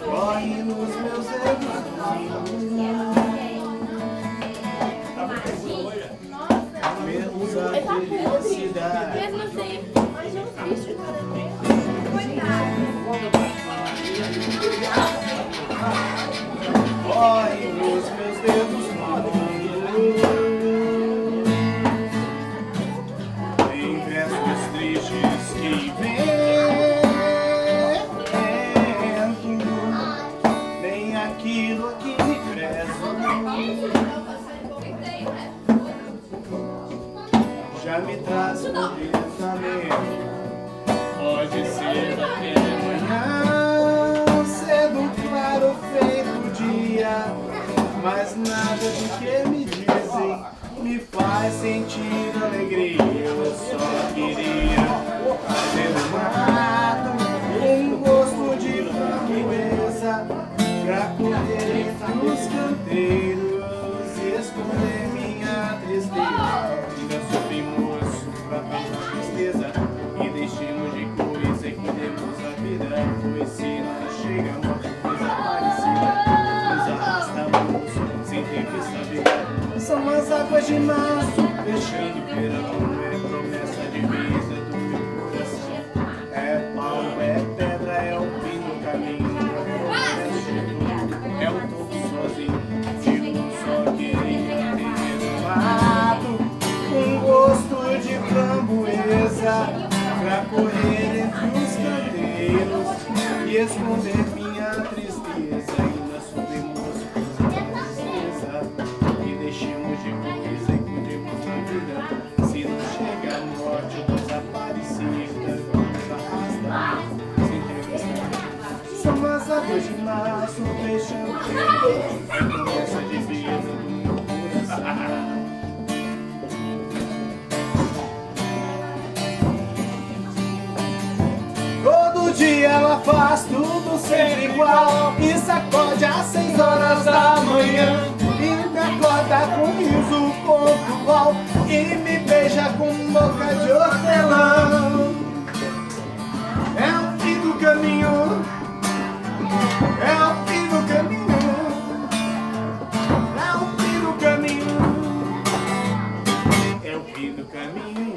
corre nos meus dedos. Menos a felicidade. Mesmo assim, mas não triste, corre nos meus dedos. Em versos tristes que vento, nem aquilo que me prezo já me traz contentamento. Pode ser até amanhã, cedo, claro, feito dia, mas nada de que me dizem me faz sentir alegria. Eu só queria fazer um mato, um gosto de framboesa, pra correr entre os canteiros e esconder minha tristeza. Ainda subimos pra frente da tristeza e deixemos de coisa e cuidemos a vida, pois se nós chegamos desaparecida, nos arrastamos sem ter que saber. São as águas de março fechando o verão, é promessa de vida do meu coração. É pau, é pedra, é o fim do caminho, é o topo sozinho de um só queria ter um mato, um gosto de framboesa, pra correr entre os canteiros e esconder minha tristeza. Ainda subimos a tristeza e deixemos de coisa e cuidemos da vida. Se não chega a morte, desaparecida, vamos arrastar sem ter que saber. São as águas de março fechando o tempo, é promessa de vida do meu coração. Todo dia ela faz tudo sempre igual e sacode às 6 horas da manhã e me acorda com um riso pontual e me beija com boca de hortelã. É o fim do caminho, é o fim do caminho, é o fim do caminho, é o fim do caminho.